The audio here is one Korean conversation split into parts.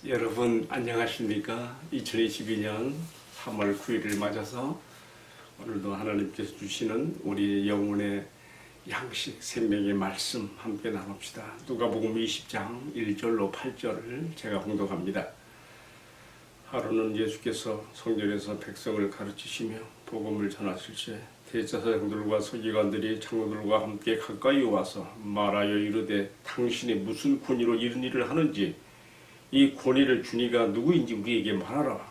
여러분 안녕하십니까? 2022년 3월 9일을 맞아서 오늘도 하나님께서 주시는 우리 영혼의 양식 생명의 말씀 함께 나눕시다. 누가복음 20장 1절로 8절을 제가 봉독합니다. 하루는 예수께서 성전에서 백성을 가르치시며 복음을 전하실 때 대제사장들과 서기관들이 장로들과 함께 가까이 와서 말하여 이르되 당신이 무슨 권위로 이런 일을 하는지 이 권위를 주니가 누구인지 우리에게 말하라.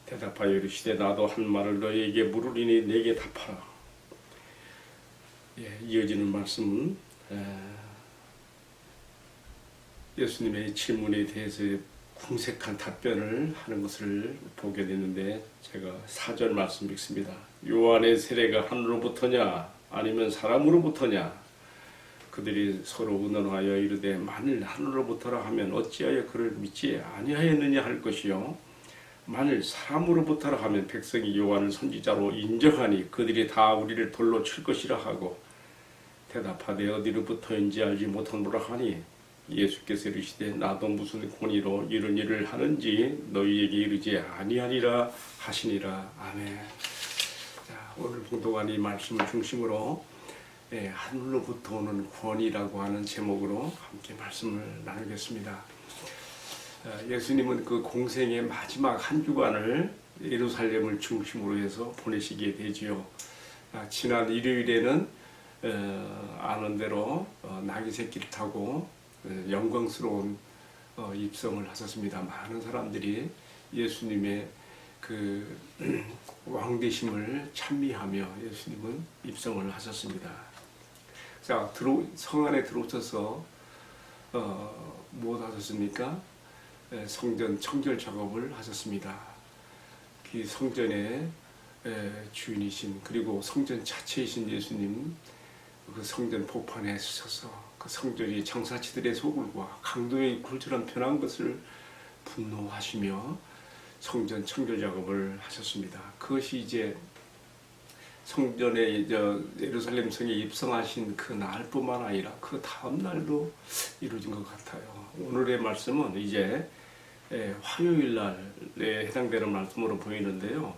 대답하여 이르시되 나도 한 말을 너희에게 물으리니 내게 답하라. 이어지는 말씀은 예수님의 질문에 대해서 궁색한 답변을 하는 것을 보게 되는데 제가 4절 말씀 읽습니다. 요한의 세례가 하늘로부터냐 아니면 사람으로부터냐? 그들이 서로 의논하여 이르되 만일 하늘로부터라 하면 어찌하여 그를 믿지 아니하였느냐 할 것이요 만일 사람으로부터라 하면 백성이 요한을 선지자로 인정하니 그들이 다 우리를 돌로 칠 것이라 하고 대답하되 어디로부터인지 알지 못하노라 하니 예수께서 이르시되 나도 무슨 권위로 이런 일을 하는지 너희에게 이르지 아니하리라 하시니라. 아멘. 자, 오늘 봉독한 이 말씀을 중심으로 하늘로부터 오는 권위라고 하는 제목으로 함께 말씀을 나누겠습니다. 예수님은 그 공생의 마지막 한 주간을 예루살렘을 중심으로 해서 보내시게 되지요. 지난 일요일에는 아는 대로 나귀 새끼를 타고 영광스러운 입성을 하셨습니다. 많은 사람들이 예수님의 그 왕되심을 찬미하며 예수님은 입성을 하셨습니다. 자, 성 안에 들어오셔서 무엇 하셨습니까? 성전 청결 작업을 하셨습니다. 그 성전의 주인이신 그리고 성전 자체이신 예수님 그 성전 복판에 서서 그 성전이 장사치들의 소굴과 강도의 굴처럼 변한 것을 분노하시며 성전 청결 작업을 하셨습니다. 그것이 이제 성전에 예루살렘 성에 입성하신 그 날뿐만 아니라 그 다음 날도 이루어진 것 같아요. 오늘의 말씀은 이제 화요일 날에 해당되는 말씀으로 보이는데요.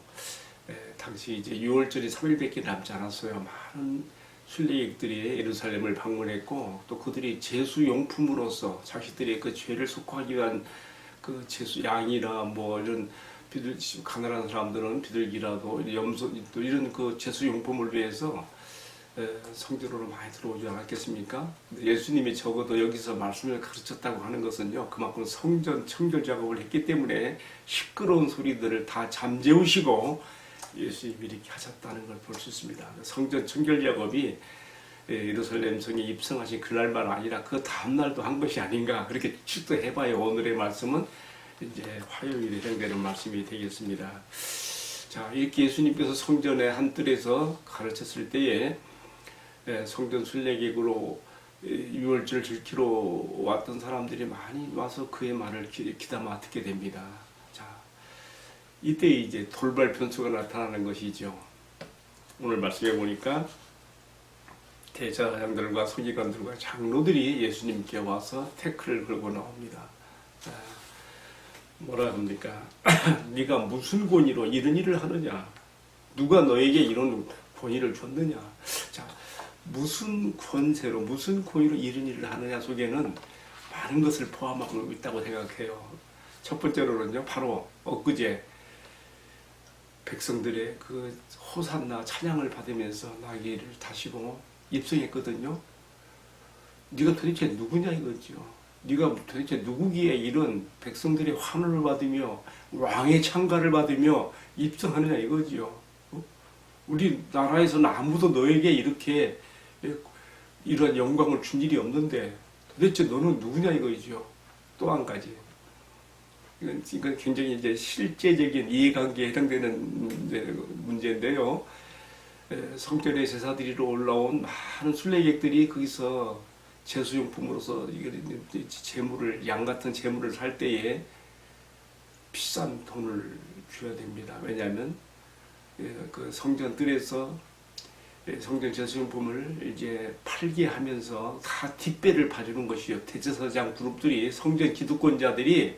당시 이제 6월절이 3일밖에 남지 않았어요. 많은 순례객들이 예루살렘을 방문했고 또 그들이 제수용품으로서 자신들의 그 죄를 속하기 위한 그 제수 양이나 뭐 이런 가난한 사람들은 비둘기라도 염소 또 이런 그 제수용품을 위해서 성전으로 많이 들어오지 않았겠습니까? 예수님이 적어도 여기서 말씀을 가르쳤다고 하는 것은요 그만큼 성전 청결 작업을 했기 때문에 시끄러운 소리들을 다 잠재우시고 예수님이 이렇게 하셨다는 걸 볼 수 있습니다. 성전 청결 작업이 예루살렘 성에 입성하신 그날만 아니라 그 다음 날도 한 것이 아닌가 그렇게 추측해봐요. 오늘의 말씀은 이제 화요일에 해당되는 말씀이 되겠습니다. 자, 이렇게 예수님께서 성전의 한뜰에서 가르쳤을 때에 성전 순례객으로 6월절 지키러 왔던 사람들이 많이 와서 그의 말을 귀담아 듣게 됩니다. 자, 이때 이제 돌발 변수가 나타나는 것이죠. 오늘 말씀해 보니까 대제사장들과 서기관들과 장로들이 예수님께 와서 태클을 걸고 나옵니다. 뭐라 합니까? 네가 무슨 권위로 이런 일을 하느냐? 누가 너에게 이런 권위를 줬느냐? 자, 무슨 권세로 무슨 권위로 이런 일을 하느냐 속에는 많은 것을 포함하고 있다고 생각해요. 첫 번째로는요, 바로 엊그제 백성들의 그 호산나 찬양을 받으면서 나귀를 타시고 입성했거든요. 네가 도대체 누구냐 이거죠. 네가 도대체 누구기에 이런 백성들의 환호를 받으며 왕의 창가를 받으며 입성하느냐 이거지요. 우리 나라에서는 아무도 너에게 이렇게 이런 영광을 준 일이 없는데 도대체 너는 누구냐 이거지요. 또 한 가지. 이건 굉장히 이제 실제적인 이해관계에 해당되는 문제인데요. 성전의 제사드리러 올라온 많은 순례객들이 거기서 제수용품으로서 재물을 양 같은 재물을 살 때에 비싼 돈을 줘야 됩니다. 왜냐하면 그 성전 뜰에서 성전 제수용품을 이제 팔게 하면서 다 뒷배를 봐주는 것이요. 대제사장 그룹들이 성전 기득권자들이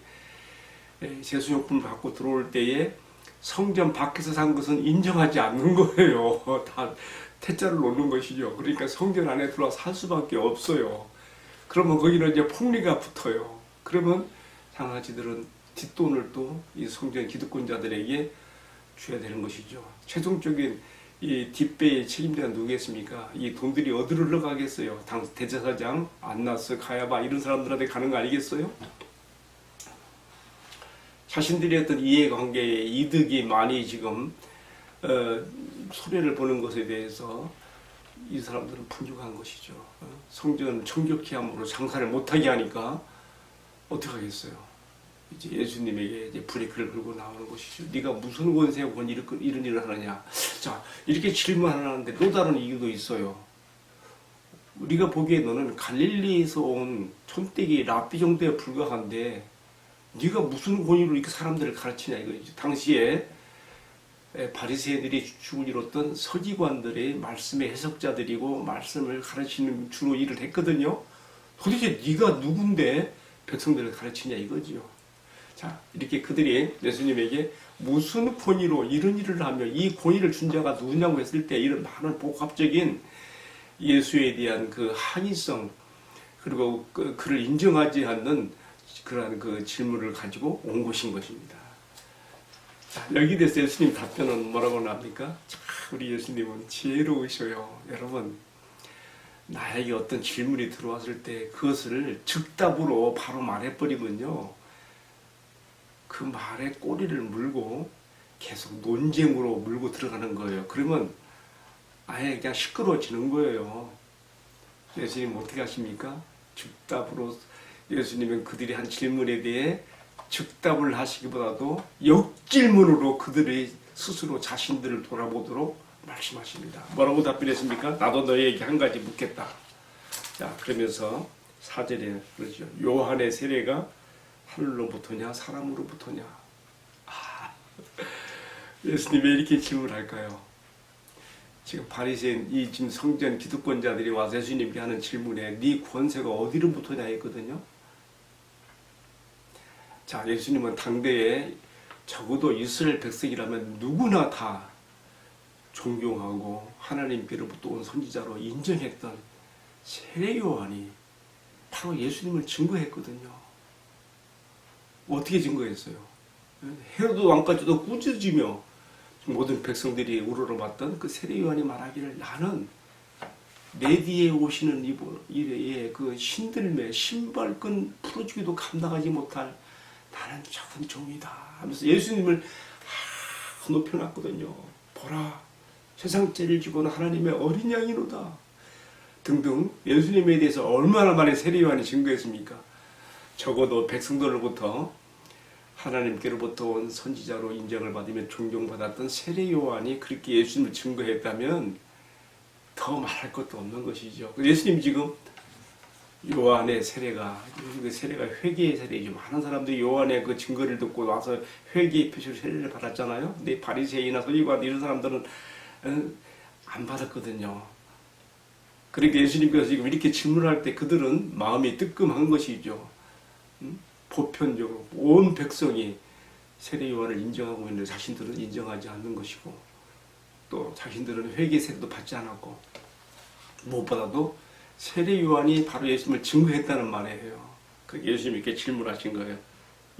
제수용품을 갖고 들어올 때에 성전 밖에서 산 것은 인정하지 않는 거예요. 다 태자를 놓는 것이죠. 그러니까 성전 안에 들어와 살 수밖에 없어요. 그러면 거기는 이제 폭리가 붙어요. 그러면 상하지들은 뒷돈을 또 이 성전 기득권자들에게 줘야 되는 것이죠. 최종적인 이 뒷배의 책임자는 누구겠습니까? 이 돈들이 어디로 흘러가겠어요? 당 대제사장, 안나스, 가야바 이런 사람들한테 가는 거 아니겠어요? 자신들이 어떤 이해관계에 이득이 많이 지금 손해를 보는 것에 대해서 이 사람들은 분주한 것이죠. 성전 정결케 함으로 장사를 못하게 하니까 어떻게 하겠어요? 이제 예수님에게 이제 브레이크를 걸고 나오는 것이죠. 네가 무슨 권세에 이런 일을 하느냐? 자, 이렇게 질문하는데 또 다른 이유도 있어요. 우리가 보기에 너는 갈릴리에서 온 촌떼기 랍비 정도에 불과한데 네가 무슨 권위로 이렇게 사람들을 가르치냐 이거죠. 당시에 바리새인들이 주를 이뤘던 서기관들의 말씀의 해석자들이고 말씀을 가르치는 주로 일을 했거든요. 도대체 네가 누군데 백성들을 가르치냐 이거지요. 자, 이렇게 그들이 예수님에게 무슨 권위로 이런 일을 하며 이 권위를 준 자가 누구냐고 했을 때 이런 많은 복합적인 예수에 대한 그 항의성 그리고 그를 인정하지 않는 그러한 그 질문을 가지고 온 것입니다. 자, 여기 대해서 예수님 답변은 뭐라고 나옵니까? 참 우리 예수님은 지혜로우셔요. 여러분, 나에게 어떤 질문이 들어왔을 때 그것을 즉답으로 바로 말해버리면요. 그 말에 꼬리를 물고 계속 논쟁으로 물고 들어가는 거예요. 그러면 아예 그냥 시끄러워지는 거예요. 예수님 어떻게 하십니까? 즉답으로 예수님은 그들이 한 질문에 대해 즉답을 하시기보다도 역질문으로 그들의 스스로 자신들을 돌아보도록 말씀하십니다. 뭐라고 답변했습니까? 나도 너희에게 한 가지 묻겠다. 자, 그러면서 4절에 그러죠. 요한의 세례가 하늘로부터냐 사람으로부터냐? 예수님 왜 이렇게 질문할까요? 지금 바리새인 이 지금 성전 기득권자들이 와서 예수님께 하는 질문에 네 권세가 어디로부터냐 했거든요. 자, 예수님은 당대에 적어도 이스라엘 백성이라면 누구나 다 존경하고 하나님께로부터 온 선지자로 인정했던 세례 요한이 바로 예수님을 증거했거든요. 어떻게 증거했어요? 헤로드 왕까지도 꾸짖으며 모든 백성들이 우러러봤던 그 세례 요한이 말하기를 나는 내 뒤에 오시는 이의 그 신들매 신발끈 풀어주기도 감당하지 못할 나는 적은 종이다 하면서 예수님을 높여놨거든요. 보라 세상 죄를 지고는 하나님의 어린 양이로다 등등 예수님에 대해서 얼마나 많이 세례 요한이 증거했습니까? 적어도 백성들로부터 하나님께로부터 온 선지자로 인정을 받으며 존경받았던 세례 요한이 그렇게 예수님을 증거했다면 더 말할 것도 없는 것이죠. 예수님 지금 요한의 세례가 회개의 세례이죠. 많은 사람들이 요한의 그 증거를 듣고 와서 회개의 표시로 세례를 받았잖아요. 근데 바리새인이나 서기관 이런 사람들은 안 받았거든요. 그러니까 예수님께서 지금 이렇게 질문할 때 그들은 마음이 뜨끔한 것이죠. 보편적으로 온 백성이 세례 요한을 인정하고 있는데 자신들은 인정하지 않는 것이고 또 자신들은 회개 세례도 받지 않았고 무엇보다도 세례 요한이 바로 예수님을 증거했다는 말이에요. 그 예수님이 이렇게 질문하신 거예요.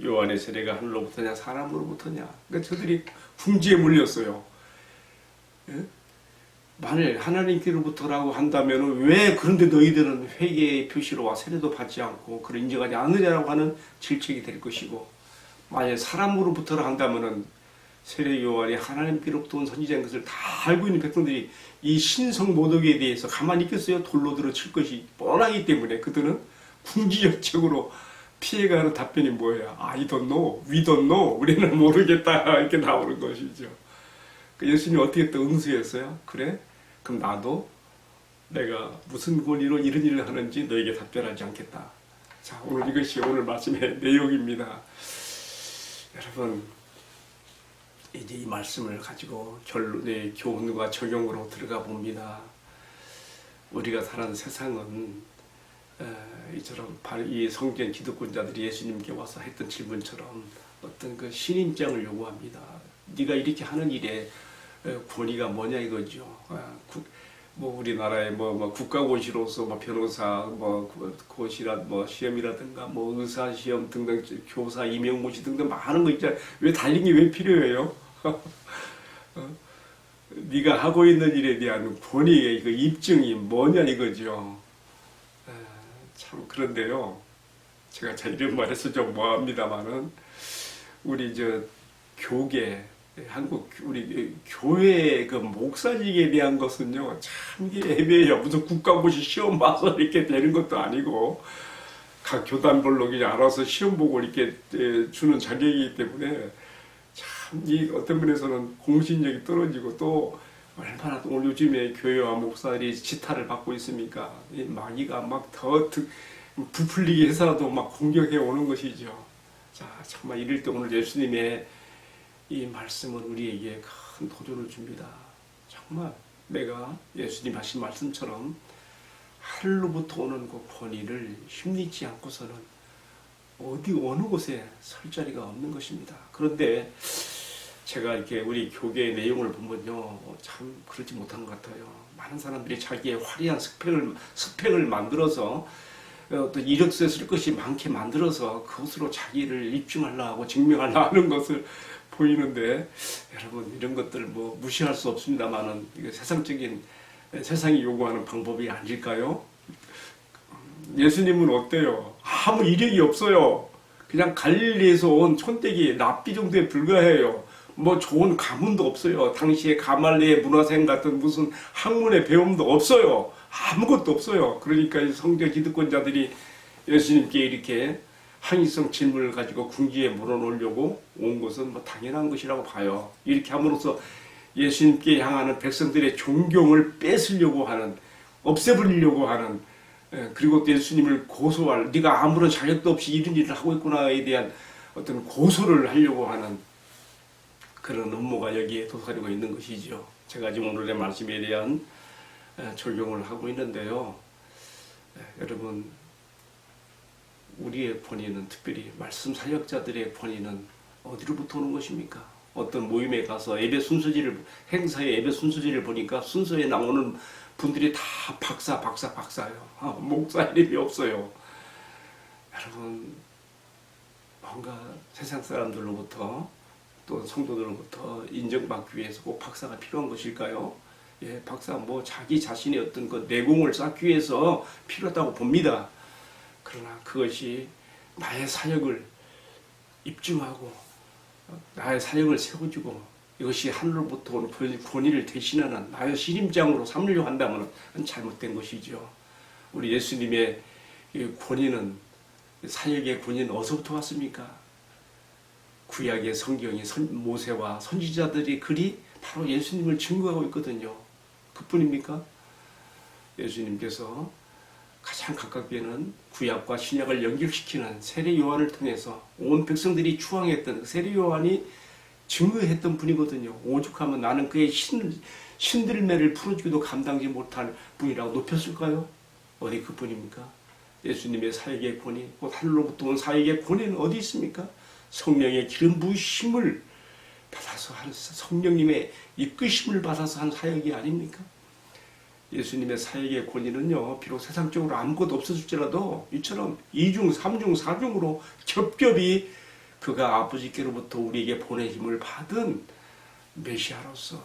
요한의 세례가 하늘로부터냐 사람으로부터냐. 그러니까 저들이 궁지에 물렸어요. 예? 만일 하나님께로부터라고 한다면 왜 그런데 너희들은 회개의 표시로 와 세례도 받지 않고 그를 인정하지 않느냐라고 하는 질책이 될 것이고 만일 사람으로부터라 한다면 세례 요한이 하나님께로부터 온 선지자인 것을 다 알고 있는 백성들이 이 신성 모독에 대해서 가만히 있겠어요? 돌로 들어 칠 것이 뻔하기 때문에 그들은 궁지역적으로 피해가는 답변이 뭐예요? I don't know, we don't know, 우리는 모르겠다 이렇게 나오는 것이죠. 예수님이 어떻게 또 응수했어요? 그래? 그럼 나도 내가 무슨 권위로 이런 일을 하는지 너에게 답변하지 않겠다. 자, 오늘 이것이 오늘 말씀의 내용입니다. 여러분, 이제 이 말씀을 가지고 결론의 교훈과 적용으로 들어가 봅니다. 우리가 사는 세상은 이처럼 이 성경 기득권자들이 예수님께 와서 했던 질문처럼 어떤 그 신임장을 요구합니다. 네가 이렇게 하는 일에 권위가 뭐냐 이거죠. 뭐 우리나라의 뭐 국가고시로서 뭐 변호사 고시라 뭐 시험이라든가 뭐 의사 시험 등등 교사 임용고시 등등 많은 거 있잖아요. 왜 달린 게 왜 필요해요? 네가 하고 있는 일에 대한 권위의 그 입증이 뭐냐 이거죠. 참 그런데요. 제가 자 이런 말해서 좀 뭐합니다만은 우리 교계 한국 우리 교회 그 목사직에 대한 것은요 참 이게 애매해요. 무슨 국가고시 시험 봐서 이렇게 되는 것도 아니고 각 교단별로 그냥 알아서 시험 보고 이렇게 주는 자격이기 때문에 참 이 어떤 면에서는 공신력이 떨어지고 또 얼마나 또 요즘에 교회와 목사들이 지탄을 받고 있습니까? 이 마귀가 막 더 부풀리게 해서라도 막 공격해 오는 것이죠. 자, 정말 이럴 때 오늘 예수님의 이 말씀은 우리에게 큰 도전을 줍니다. 정말 내가 예수님 하신 말씀처럼 하늘로부터 오는 그 권위를 힘입지 않고서는 어느 곳에 설 자리가 없는 것입니다. 그런데 제가 이렇게 우리 교계의 내용을 보면요, 참 그렇지 못한 것 같아요. 많은 사람들이 자기의 화려한 스펙을 만들어서 또 이력서에 쓸 것이 많게 만들어서 그것으로 자기를 입증하려 하고 증명하려 하는 것을 보이는데, 여러분 이런 것들 뭐 무시할 수 없습니다만은 이게 세상이 요구하는 방법이 아닐까요? 예수님은 어때요? 아무 이력이 없어요. 그냥 갈릴리에서 온 촌떼기 랍비 정도에 불과해요. 뭐 좋은 가문도 없어요. 당시에 가말리의 문화생 같은 무슨 학문의 배움도 없어요. 아무것도 없어요. 그러니까 이 성경 기득권자들이 예수님께 이렇게 항의성 질문을 가지고 궁지에 물어놓으려고 온 것은 뭐 당연한 것이라고 봐요. 이렇게 함으로써 예수님께 향하는 백성들의 존경을 뺏으려고 하는, 없애버리려고 하는, 그리고 또 예수님을 고소할, 네가 아무런 자격도 없이 이런 일을 하고 있구나에 대한 어떤 고소를 하려고 하는 그런 음모가 여기에 도사리고 있는 것이죠. 제가 지금 오늘의 말씀에 대한 적용을 하고 있는데요. 여러분, 우리의 권위는, 특별히 말씀 사역자들의 권위는 어디로부터 오는 것입니까? 어떤 모임에 가서 행사의 예배 순서지를 보니까 순서에 나오는 분들이 다 박사요. 목사 이름이 없어요. 여러분, 뭔가 세상 사람들로부터 또 성도들로부터 인정받기 위해서 꼭 박사가 필요한 것일까요? 예, 박사 자기 자신의 어떤 그 내공을 쌓기 위해서 필요하다고 봅니다. 그러나 그것이 나의 사역을 입증하고 나의 사역을 세워주고 이것이 하늘로부터 온 권위를 대신하는 나의 신임장으로 삼으려고 한다면 잘못된 것이죠. 우리 예수님의 권위는, 사역의 권위는 어디서부터 왔습니까? 구약의 성경이 모세와 선지자들이 글이 바로 예수님을 증거하고 있거든요. 그뿐입니까? 예수님께서 가장 가깝게는 구약과 신약을 연결시키는 세례 요한을 통해서 온 백성들이 추앙했던 세례 요한이 증거했던 분이거든요. 오죽하면 나는 그의 신들매를 풀어주기도 감당지 못할 분이라고 높였을까요? 어디 그뿐입니까? 예수님의 사역의 권위, 곧 하늘로부터 온 사역의 권위는 어디 있습니까? 성령의 기름 부으심을 받아서 한, 성령님의 이끄심을 받아서 한 사역이 아닙니까? 예수님의 사역의 권위는요, 비록 세상적으로 아무것도 없었을지라도 이처럼 2중, 3중, 4중으로 겹겹이 그가 아버지께로부터 우리에게 보내심을 받은 메시아로서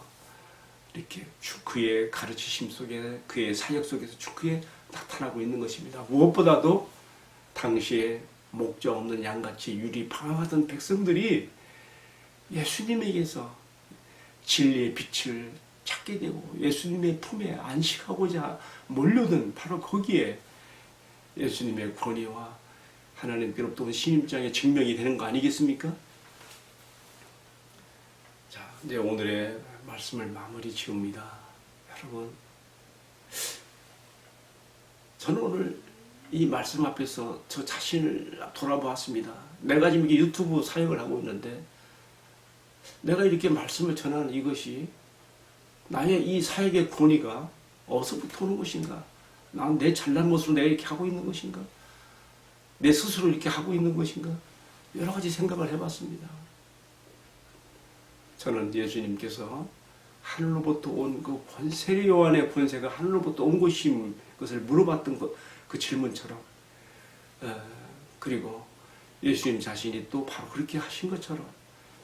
이렇게 그의 가르치심 속에, 그의 사역 속에서 그에 나타나고 있는 것입니다. 무엇보다도 당시에 목자 없는 양같이 유리방황하던 백성들이 예수님에게서 진리의 빛을 찾게 되고 예수님의 품에 안식하고자 몰려든 바로 거기에 예수님의 권위와 하나님께로부터 온 신임장의 증명이 되는 거 아니겠습니까? 자, 이제 오늘의 말씀을 마무리 지읍니다. 여러분, 저는 오늘 이 말씀 앞에서 저 자신을 돌아보았습니다. 내가 지금 이게 유튜브 사역을 하고 있는데 내가 이렇게 말씀을 전하는 이것이 나의 이 사역의 권위가 어디서부터 오는 것인가? 난 내 잘난 모습으로 내가 이렇게 하고 있는 것인가? 내 스스로 이렇게 하고 있는 것인가? 여러 가지 생각을 해봤습니다. 저는 예수님께서 하늘로부터 온 그 권세, 요한의 권세가 하늘로부터 온 것을 물어봤던 그 질문처럼, 그리고 예수님 자신이 또 바로 그렇게 하신 것처럼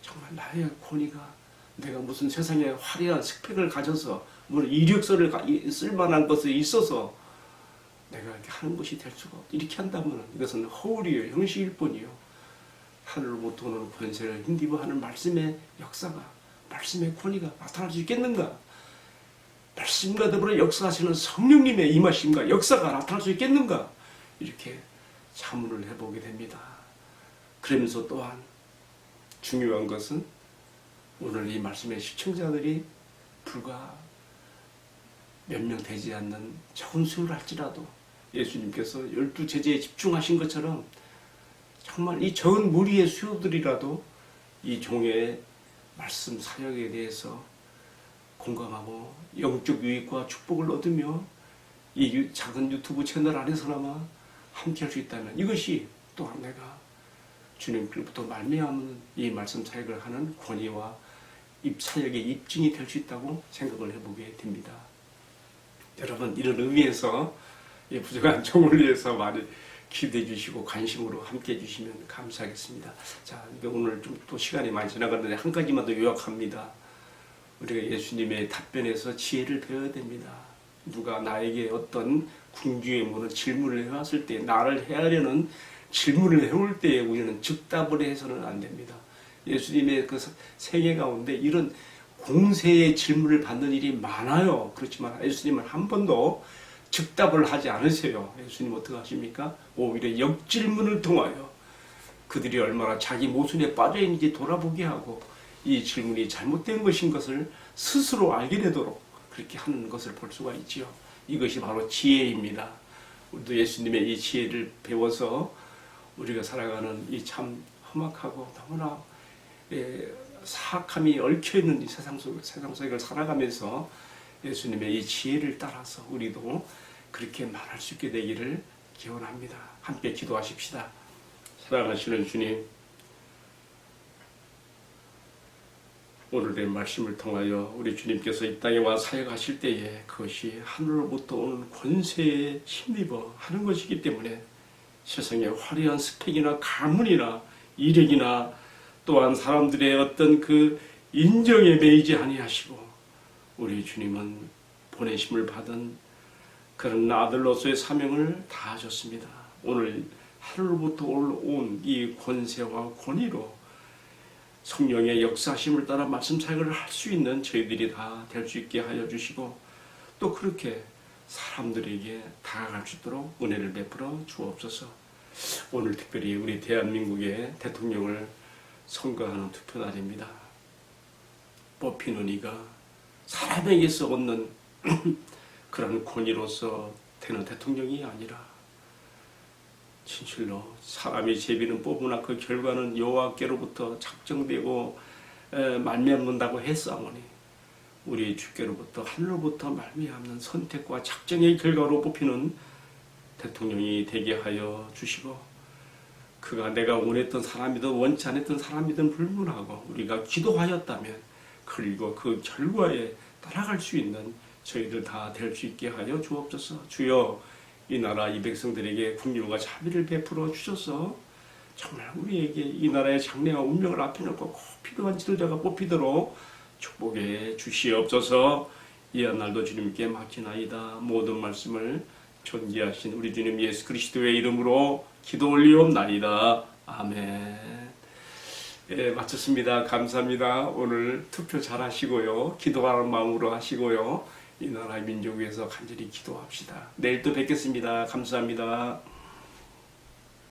정말 나의 권위가, 내가 무슨 세상에 화려한 스펙을 가져서 뭐 이력서를 쓸 만한 것이 있어서 내가 이렇게 하는 것이 될 수가 없다. 이렇게 한다면 이것은 허울이요, 형식일 뿐이요. 하늘로부터 오는 권세를 힘입어하는 말씀의 역사가, 말씀의 권위가 나타날 수 있겠는가? 말씀과 더불어 역사하시는 성령님의 임하심과 역사가 나타날 수 있겠는가? 이렇게 자문을 해보게 됩니다. 그러면서 또한 중요한 것은 오늘 이 말씀의 시청자들이 불과 몇 명 되지 않는 적은 수를 할지라도 예수님께서 12제자에 집중하신 것처럼 정말 이 적은 무리의 수요들이라도 이 종의 말씀 사역에 대해서 공감하고 영적 유익과 축복을 얻으며 이 작은 유튜브 채널 안에서나마 함께 할 수 있다면 이것이 또한 내가 주님께로부터 말미암은 이 말씀 사역을 하는 권위와 사역의 입증이 될 수 있다고 생각을 해보게 됩니다. 여러분, 이런 의미에서 부족한 종을 위해서 많이 기대해 주시고 관심으로 함께 해주시면 감사하겠습니다. 자, 오늘 좀 또 시간이 많이 지나갔는데 한 가지만 더 요약합니다. 우리가 예수님의 답변에서 지혜를 배워야 됩니다. 누가 나에게 어떤 궁지의 무는 질문을 해왔을 때, 나를 헤아려는 질문을 해올 때에 우리는 즉답을 해서는 안 됩니다. 예수님의 그 생애 가운데 이런 공세의 질문을 받는 일이 많아요. 그렇지만 예수님은 한 번도 즉답을 하지 않으세요. 예수님 어떻게 하십니까? 오히려 역질문을 통하여 그들이 얼마나 자기 모순에 빠져 있는지 돌아보게 하고 이 질문이 잘못된 것인 것을 스스로 알게 되도록 그렇게 하는 것을 볼 수가 있지요. 이것이 바로 지혜입니다. 우리도 예수님의 이 지혜를 배워서 우리가 살아가는 이 참 험악하고 너무나 사악함이 얽혀있는 이 세상 속을 살아가면서 예수님의 이 지혜를 따라서 우리도 그렇게 말할 수 있게 되기를 기원합니다. 함께 기도하십시다. 사랑하시는 주님, 오늘의 말씀을 통하여 우리 주님께서 이 땅에 와 사역하실 때에 그것이 하늘로부터 오는 권세에 힘입어 하는 것이기 때문에 세상에 화려한 스펙이나 가문이나 이력이나 또한 사람들의 어떤 그 인정에 매이지 아니하시고 우리 주님은 보내심을 받은 그런 아들로서의 사명을 다하셨습니다. 오늘 하늘로부터 온 이 권세와 권위로 성령의 역사심을 따라 말씀 사역을 할 수 있는 저희들이 다 될 수 있게 하여 주시고 또 그렇게 사람들에게 다가갈 수 있도록 은혜를 베풀어 주옵소서. 오늘 특별히 우리 대한민국의 대통령을 선거하는 투표날입니다. 뽑히는 이가 사람에게서 얻는 그런 권위로서 되는 대통령이 아니라 진실로 사람이 제비는 뽑으나 그 결과는 여호와께로부터 작정되고 말미암는다고 했사오니 우리 주께로부터 하늘로부터 말미암는 선택과 작정의 결과로 뽑히는 대통령이 되게 하여 주시고 그가 내가 원했던 사람이든 원치 않았던 사람이든 불문하고 우리가 기도하였다면 그리고 그 결과에 따라갈 수 있는 저희들 다 될 수 있게 하여 주옵소서. 주여, 이 나라 이 백성들에게 긍휼과 자비를 베풀어 주셔서 정말 우리에게 이 나라의 장래와 운명을 앞에 놓고 꼭 필요한 지도자가 뽑히도록 축복해 주시옵소서. 이한 날도 주님께 맡기나이다. 모든 말씀을 존귀하신 우리 주님 예수 그리스도의 이름으로 기도 올리옵나이다. 아멘. 마쳤습니다. 감사합니다. 오늘 투표 잘 하시고요. 기도하는 마음으로 하시고요. 이 나라의 민족 위해서 간절히 기도합시다. 내일 또 뵙겠습니다. 감사합니다.